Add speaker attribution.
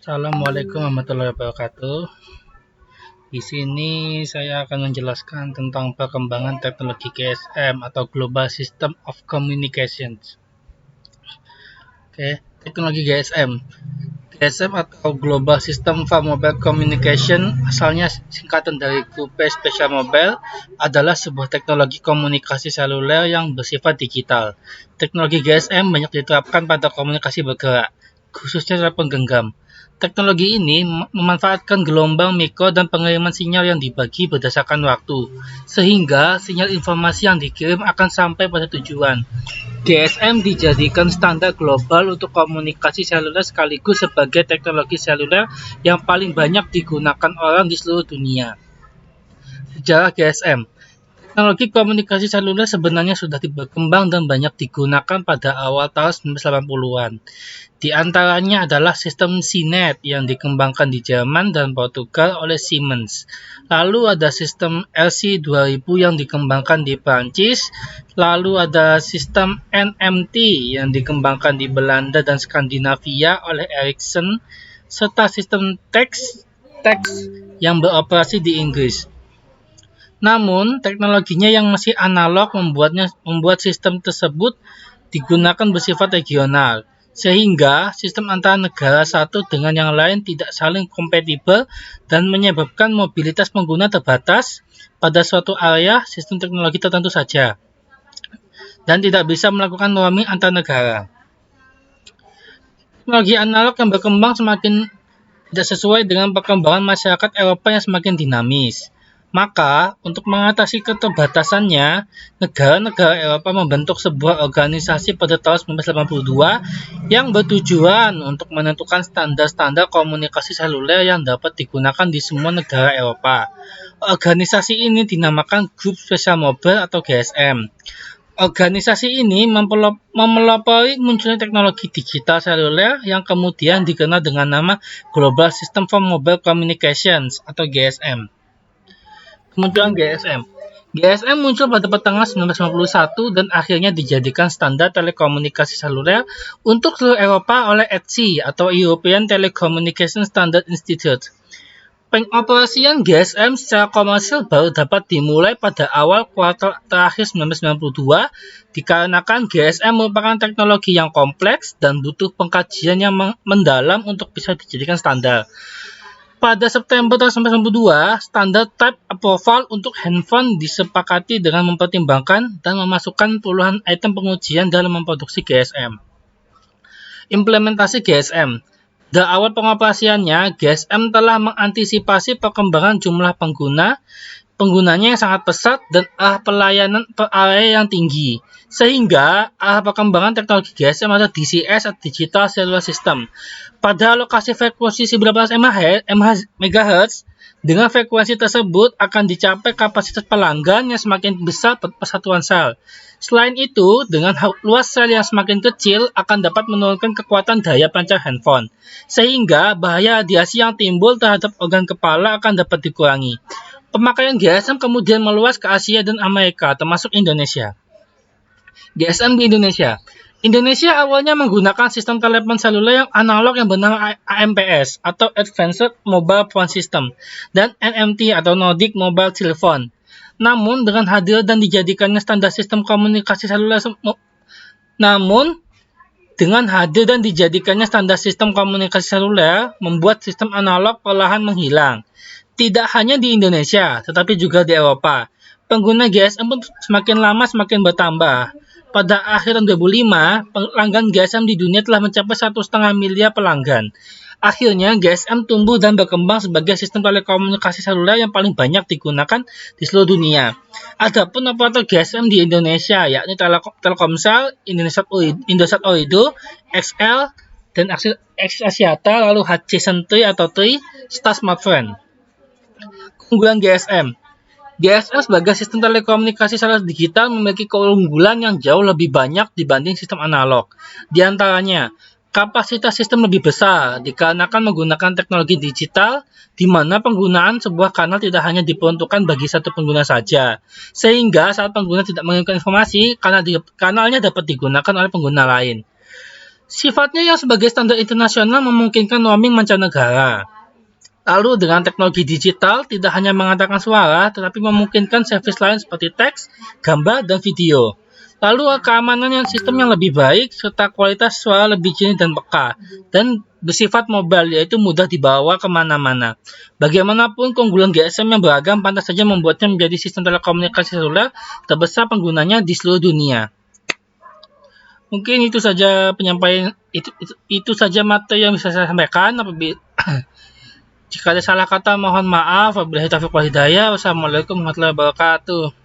Speaker 1: Assalamualaikum warahmatullahi wabarakatuh. Di sini saya akan menjelaskan tentang perkembangan teknologi GSM atau Global System of Communications. Oke, teknologi GSM. GSM atau Global System for Mobile Communication asalnya singkatan dari Grupe Spesial Mobile adalah sebuah teknologi komunikasi seluler yang bersifat digital. Teknologi GSM banyak diterapkan pada komunikasi bergerak, khususnya telepon genggam. Teknologi ini memanfaatkan gelombang mikro dan pengiriman sinyal yang dibagi berdasarkan waktu, sehingga sinyal informasi yang dikirim akan sampai pada tujuan. GSM dijadikan standar global untuk komunikasi seluler sekaligus sebagai teknologi seluler yang paling banyak digunakan orang di seluruh dunia. Sejarah GSM. Teknologi komunikasi seluler sebenarnya sudah berkembang dan banyak digunakan pada awal tahun 1980-an. Di antaranya adalah sistem CNET yang dikembangkan di Jerman dan Portugal oleh Siemens. Lalu ada sistem LC 2000 yang dikembangkan di Prancis. Lalu ada sistem NMT yang dikembangkan di Belanda dan Skandinavia oleh Ericsson, serta sistem TEX yang beroperasi di Inggris. Namun, teknologinya yang masih analog membuat sistem tersebut digunakan bersifat regional, sehingga sistem antara negara satu dengan yang lain tidak saling kompatibel dan menyebabkan mobilitas pengguna terbatas pada suatu area sistem teknologi tertentu saja, dan tidak bisa melakukan roaming antar negara. Teknologi analog yang berkembang semakin tidak sesuai dengan perkembangan masyarakat Eropa yang semakin dinamis. Maka, untuk mengatasi keterbatasannya, negara-negara Eropa membentuk sebuah organisasi pada tahun 1982 yang bertujuan untuk menentukan standar-standar komunikasi seluler yang dapat digunakan di semua negara Eropa. Organisasi ini dinamakan Grup Spesial Mobile atau GSM. Organisasi ini memelopori munculnya teknologi digital seluler yang kemudian dikenal dengan nama Global System for Mobile Communications atau GSM. Kemunculan GSM. GSM muncul pada pertengahan 1991 dan akhirnya dijadikan standar telekomunikasi seluler untuk seluruh Eropa oleh ETSI atau European Telecommunication Standard Institute. Pengoperasian GSM secara komersial baru dapat dimulai pada awal kuartal terakhir 1992 dikarenakan GSM merupakan teknologi yang kompleks dan butuh pengkajian yang mendalam untuk bisa dijadikan standar. Pada September tahun 1992, standar Type Approval untuk handphone disepakati dengan mempertimbangkan dan memasukkan puluhan item pengujian dalam memproduksi GSM. Implementasi GSM. Dari awal pengoperasiannya, GSM telah mengantisipasi perkembangan jumlah penggunanya yang sangat pesat dan arah pelayanan per area yang tinggi, sehingga arah perkembangan teknologi GSM adalah DCS atau Digital Cellular System. Pada lokasi frekuensi 19 MHz, dengan frekuensi tersebut akan dicapai kapasitas pelanggan yang semakin besar per persatuan sel. Selain itu, dengan luas sel yang semakin kecil akan dapat menurunkan kekuatan daya pancar handphone, sehingga bahaya radiasi yang timbul terhadap organ kepala akan dapat dikurangi. Pemakaian GSM kemudian meluas ke Asia dan Amerika, termasuk Indonesia. GSM di Indonesia. Indonesia awalnya menggunakan sistem telepon seluler yang analog yang bernama AMPS atau Advanced Mobile Phone System dan NMT atau Nordic Mobile Telephone. Namun dengan hadir dan dijadikannya standar sistem komunikasi seluler membuat sistem analog perlahan menghilang. Tidak hanya di Indonesia, tetapi juga di Eropa. Pengguna GSM pun semakin lama semakin bertambah. Pada akhir tahun 2005, pelanggan GSM di dunia telah mencapai 1,5 miliar pelanggan. Akhirnya, GSM tumbuh dan berkembang sebagai sistem telekomunikasi seluler yang paling banyak digunakan di seluruh dunia. Adapun operator GSM di Indonesia, yakni Telkomsel, Indosat Ooredoo, XL, dan Axis Axiata, lalu HC Sentri atau TRI, serta Smartfren. Keunggulan GSM. GSM sebagai sistem telekomunikasi seluler digital memiliki keunggulan yang jauh lebih banyak dibanding sistem analog. Di antaranya, kapasitas sistem lebih besar dikarenakan menggunakan teknologi digital di mana penggunaan sebuah kanal tidak hanya diperuntukkan bagi satu pengguna saja. Sehingga saat pengguna tidak mengirimkan informasi, kanalnya dapat digunakan oleh pengguna lain. Sifatnya yang sebagai standar internasional memungkinkan roaming mancanegara. Lalu dengan teknologi digital tidak hanya mengantarkan suara, tetapi memungkinkan servis lain seperti teks, gambar, dan video. Lalu keamanan yang sistem yang lebih baik, serta kualitas suara lebih jernih dan peka, dan bersifat mobile, yaitu mudah dibawa kemana-mana. Bagaimanapun, keunggulan GSM yang beragam pantas saja membuatnya menjadi sistem telekomunikasi seluler terbesar penggunanya di seluruh dunia. Mungkin itu saja penyampaian itu saja materi yang bisa saya sampaikan. Jika ada salah kata mohon maaf. Wabillahi taufiq wal hidayah. Wassalamualaikum warahmatullahi wabarakatuh.